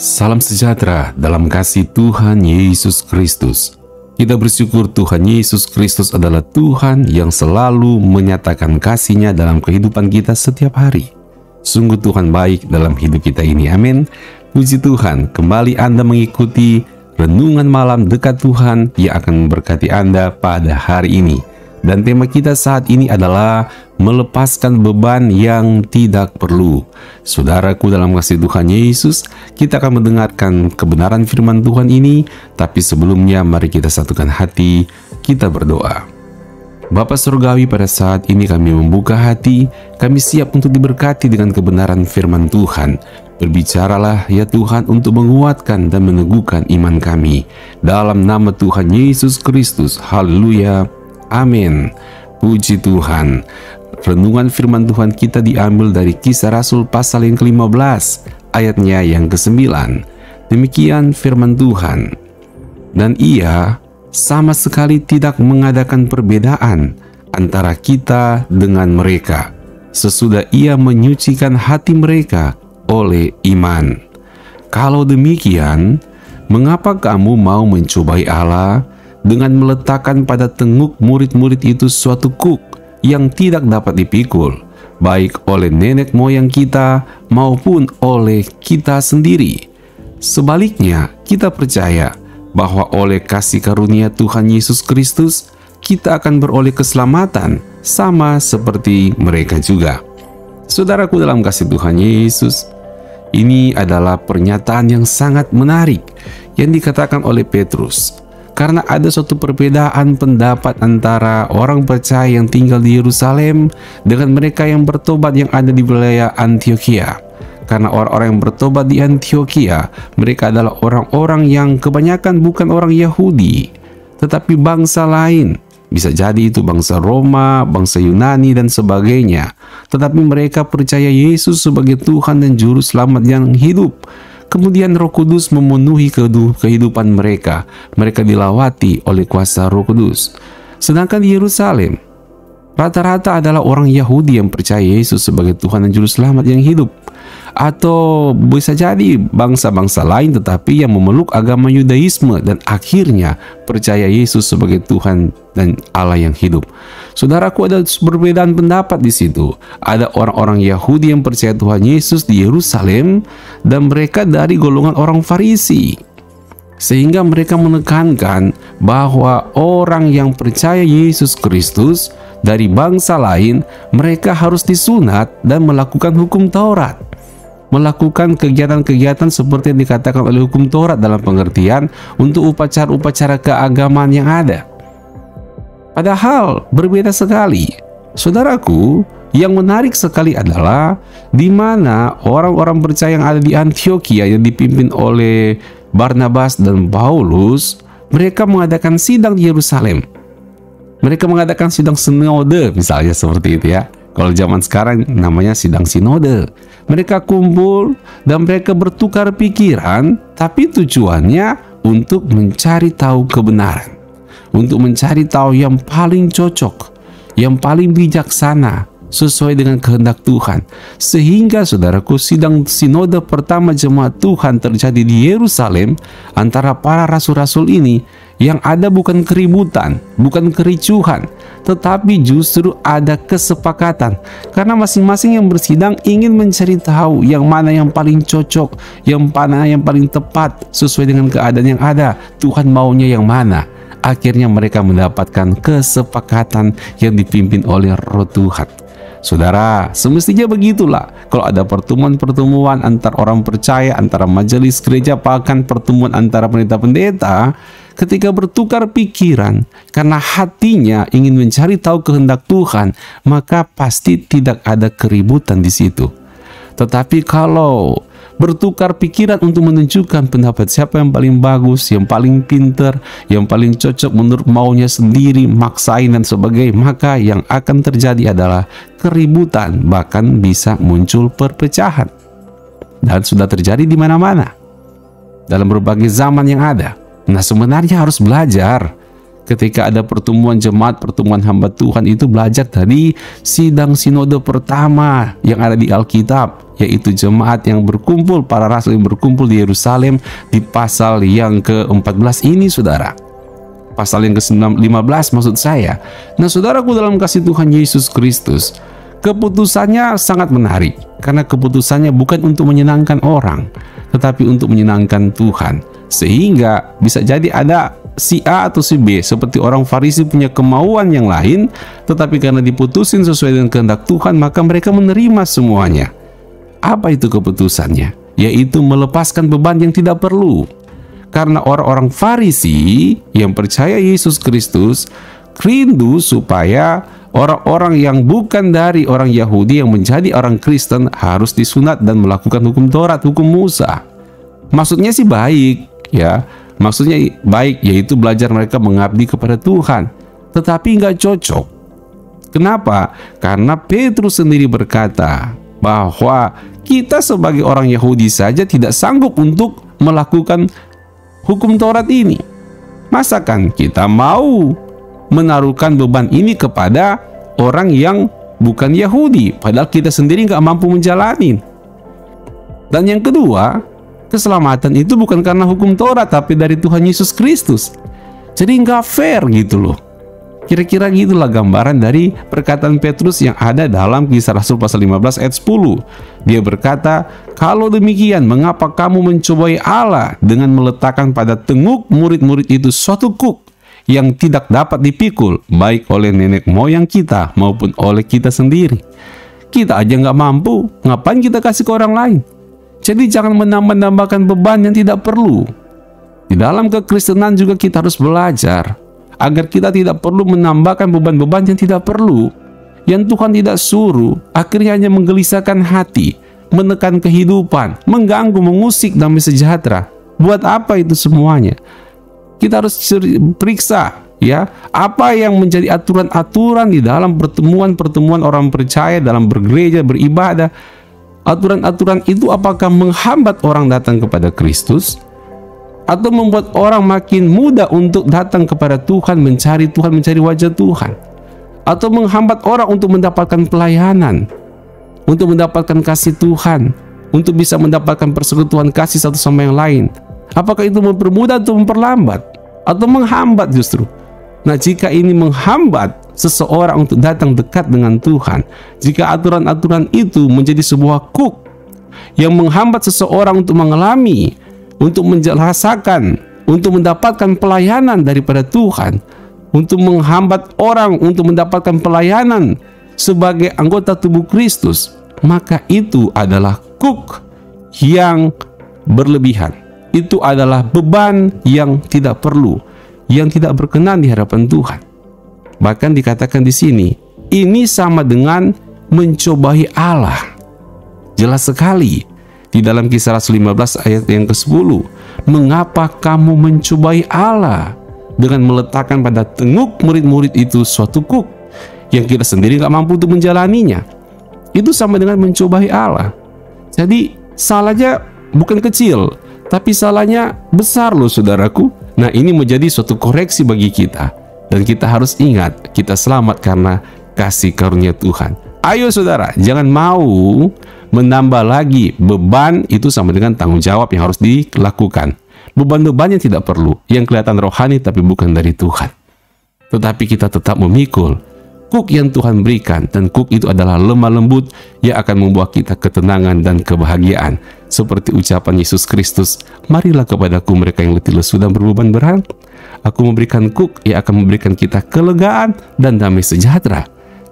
Salam sejahtera dalam kasih Tuhan Yesus Kristus. Kita bersyukur Tuhan Yesus Kristus adalah Tuhan yang selalu menyatakan kasih-Nya dalam kehidupan kita setiap hari. Sungguh Tuhan baik dalam hidup kita ini. Amin. Puji Tuhan, kembali Anda mengikuti renungan malam dekat Tuhan yang akan memberkati Anda pada hari ini. Dan tema kita saat ini adalah melepaskan beban yang tidak perlu. Saudaraku dalam kasih Tuhan Yesus, kita akan mendengarkan kebenaran firman Tuhan ini, tapi sebelumnya mari kita satukan hati, kita berdoa. Bapa Surgawi, pada saat ini kami membuka hati, kami siap untuk diberkati dengan kebenaran firman Tuhan. Berbicaralah ya Tuhan untuk menguatkan dan meneguhkan iman kami. Dalam nama Tuhan Yesus Kristus, haleluya. Amin. Puji Tuhan. Renungan firman Tuhan kita diambil dari Kisah Rasul pasal yang ke-15, ayatnya yang ke-9. Demikian firman Tuhan. Dan ia sama sekali tidak mengadakan perbedaan antara kita dengan mereka, sesudah ia menyucikan hati mereka oleh iman. Kalau demikian, mengapa kamu mau mencobai Allah dengan meletakkan pada tenguk murid-murid itu suatu kuk yang tidak dapat dipikul, baik oleh nenek moyang kita maupun oleh kita sendiri? Sebaliknya, kita percaya bahwa oleh kasih karunia Tuhan Yesus Kristus, kita akan beroleh keselamatan sama seperti mereka juga. Saudaraku dalam kasih Tuhan Yesus, ini adalah pernyataan yang sangat menarik yang dikatakan oleh Petrus. Karena ada suatu perbedaan pendapat antara orang percaya yang tinggal di Yerusalem dengan mereka yang bertobat yang ada di wilayah Antiokhia. Karena orang-orang yang bertobat di Antiokhia, mereka adalah orang-orang yang kebanyakan bukan orang Yahudi, tetapi bangsa lain. Bisa jadi itu bangsa Roma, bangsa Yunani, dan sebagainya. Tetapi mereka percaya Yesus sebagai Tuhan dan Juru Selamat yang hidup. Kemudian Roh Kudus memenuhi kehidupan mereka. Mereka dilawati oleh kuasa Roh Kudus. Sedangkan di Yerusalem, rata-rata adalah orang Yahudi yang percaya Yesus sebagai Tuhan dan Juru Selamat yang hidup. Atau bisa jadi bangsa-bangsa lain tetapi yang memeluk agama Yudaisme dan akhirnya percaya Yesus sebagai Tuhan dan Allah yang hidup. Saudaraku, ada perbedaan pendapat di situ. Ada orang-orang Yahudi yang percaya Tuhan Yesus di Yerusalem dan mereka dari golongan orang Farisi. Sehingga mereka menekankan bahwa orang yang percaya Yesus Kristus dari bangsa lain, mereka harus disunat dan melakukan hukum Taurat. Melakukan kegiatan-kegiatan seperti yang dikatakan oleh hukum Taurat dalam pengertian untuk upacara-upacara keagamaan yang ada. Padahal berbeda sekali. Saudaraku, yang menarik sekali adalah di mana orang-orang percaya yang ada di Antiokhia yang dipimpin oleh Barnabas dan Paulus, mereka mengadakan sidang di Yerusalem. Mereka mengadakan sidang sinode misalnya seperti itu ya. Kalau zaman sekarang namanya sidang sinode. Mereka kumpul dan mereka bertukar pikiran, tapi tujuannya untuk mencari tahu kebenaran, untuk mencari tahu yang paling cocok, yang paling bijaksana, sesuai dengan kehendak Tuhan. Sehingga saudaraku, sidang sinode pertama jemaat Tuhan terjadi di Yerusalem antara para rasul-rasul ini. Yang ada bukan keributan, bukan kericuhan, tetapi justru ada kesepakatan. Karena masing-masing yang bersidang ingin mencari tahu yang mana yang paling cocok, yang mana yang paling tepat sesuai dengan keadaan yang ada. Tuhan maunya yang mana? Akhirnya mereka mendapatkan kesepakatan yang dipimpin oleh Roh Tuhan. Saudara, semestinya begitulah. Kalau ada pertemuan-pertemuan antar orang percaya, antara majelis gereja, bahkan pertemuan antara pendeta-pendeta, ketika bertukar pikiran karena hatinya ingin mencari tahu kehendak Tuhan, maka pasti tidak ada keributan di situ. Tetapi kalau bertukar pikiran untuk menunjukkan pendapat siapa yang paling bagus, yang paling pintar, yang paling cocok menurut maunya sendiri, maksain dan sebagainya, maka yang akan terjadi adalah keributan, bahkan bisa muncul perpecahan. Dan sudah terjadi di mana-mana dalam berbagai zaman yang ada. Nah, sebenarnya harus belajar ketika ada pertemuan jemaat, pertemuan hamba Tuhan itu belajar dari sidang sinode pertama yang ada di Alkitab, yaitu jemaat yang berkumpul, para rasul yang berkumpul di Yerusalem di pasal yang ke-14 ini, saudara. Pasal yang ke-15 maksud saya. Nah, saudaraku dalam kasih Tuhan Yesus Kristus, keputusannya sangat menarik, karena keputusannya bukan untuk menyenangkan orang, tetapi untuk menyenangkan Tuhan. Sehingga bisa jadi ada si A atau si B, seperti orang Farisi punya kemauan yang lain, tetapi karena diputusin sesuai dengan kehendak Tuhan, maka mereka menerima semuanya. Apa itu keputusannya? Yaitu melepaskan beban yang tidak perlu. Karena orang-orang Farisi yang percaya Yesus Kristus rindu supaya orang-orang yang bukan dari orang Yahudi yang menjadi orang Kristen harus disunat dan melakukan hukum Taurat, hukum Musa. Maksudnya sih baik, ya. Maksudnya baik, yaitu belajar mereka mengabdi kepada Tuhan. Tetapi nggak cocok. Kenapa? Karena Petrus sendiri berkata bahwa kita sebagai orang Yahudi saja tidak sanggup untuk melakukan hukum Taurat ini. Masakan kita mau menaruhkan beban ini kepada orang yang bukan Yahudi, padahal kita sendiri nggak mampu menjalani. Dan yang kedua, keselamatan itu bukan karena hukum Taurat, tapi dari Tuhan Yesus Kristus. Jadi nggak fair gitu loh. Kira-kira gitulah gambaran dari perkataan Petrus yang ada dalam Kisah Rasul pasal 15 ayat 10. Dia berkata, "Kalau demikian, mengapa kamu mencobai Allah dengan meletakkan pada tenguk murid-murid itu suatu kuk yang tidak dapat dipikul, baik oleh nenek moyang kita maupun oleh kita sendiri? Kita aja nggak mampu, ngapain kita kasih ke orang lain?" Jadi jangan menambah-nambahkan beban yang tidak perlu. Di dalam kekristenan juga kita harus belajar agar kita tidak perlu menambahkan beban-beban yang tidak perlu, yang Tuhan tidak suruh, akhirnya hanya menggelisahkan hati, menekan kehidupan, mengganggu, mengusik damai sejahtera. Buat apa itu semuanya? Kita harus periksa, ya, apa yang menjadi aturan-aturan di dalam pertemuan-pertemuan orang percaya dalam bergereja, beribadah. Aturan-aturan itu apakah menghambat orang datang kepada Kristus, atau membuat orang makin mudah untuk datang kepada Tuhan, mencari wajah Tuhan, atau menghambat orang untuk mendapatkan pelayanan, untuk mendapatkan kasih Tuhan, untuk bisa mendapatkan persekutuan kasih satu sama yang lain? Apakah itu mempermudah atau memperlambat, atau menghambat justru? Nah, jika ini menghambat seseorang untuk datang dekat dengan Tuhan, jika aturan-aturan itu menjadi sebuah kuk yang menghambat seseorang untuk mengalami, untuk menjelaskan, untuk mendapatkan pelayanan daripada Tuhan, untuk menghambat orang untuk mendapatkan pelayanan sebagai anggota tubuh Kristus, maka itu adalah kuk yang berlebihan. Itu adalah beban yang tidak perlu, yang tidak berkenan di hadapan Tuhan. Bahkan dikatakan di sini, ini sama dengan mencobai Allah. Jelas sekali di dalam Kisah Rasul 15 ayat yang ke-10, mengapa kamu mencobai Allah dengan meletakkan pada tenguk murid-murid itu suatu kuk yang kita sendiri nggak mampu untuk menjalaninya? Itu sama dengan mencobai Allah. Jadi salahnya bukan kecil, tapi salahnya besar loh, saudaraku. Nah, ini menjadi suatu koreksi bagi kita, dan kita harus ingat kita selamat karena kasih karunia Tuhan. Ayo saudara, jangan mau menambah lagi beban. Itu sama dengan tanggung jawab yang harus dilakukan. Beban-beban yang tidak perlu, yang kelihatan rohani tapi bukan dari Tuhan. Tetapi kita tetap memikul kuk yang Tuhan berikan, dan kuk itu adalah lemah lembut yang akan membawa kita ketenangan dan kebahagiaan. Seperti ucapan Yesus Kristus, "Marilah kepadaku mereka yang letih lesu dan berbeban berat, aku memberikan kuk yang akan memberikan kita kelegaan dan damai sejahtera."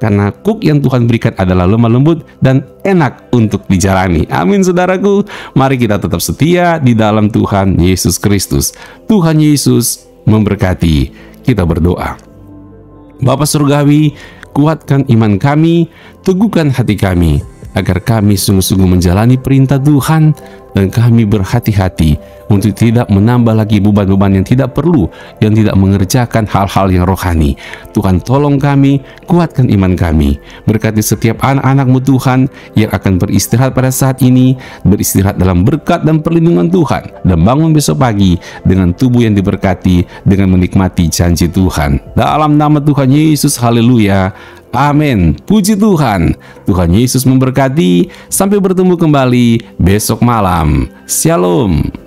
Karena kuk yang Tuhan berikan adalah lemah lembut dan enak untuk dijalani. Amin, saudaraku. Mari kita tetap setia di dalam Tuhan Yesus Kristus. Tuhan Yesus memberkati. Kita berdoa. Bapa Surgawi, kuatkan iman kami, teguhkan hati kami, agar kami sungguh-sungguh menjalani perintah Tuhan, dan kami berhati-hati untuk tidak menambah lagi beban-beban yang tidak perlu, yang tidak mengerjakan hal-hal yang rohani. Tuhan, tolong kami, kuatkan iman kami. Berkati setiap anak-anak-Mu Tuhan yang akan beristirahat pada saat ini, beristirahat dalam berkat dan perlindungan Tuhan, dan bangun besok pagi dengan tubuh yang diberkati, dengan menikmati janji Tuhan. Dalam nama Tuhan Yesus, haleluya. Amin. Puji Tuhan. Tuhan Yesus memberkati. Sampai bertemu kembali besok malam. Shalom.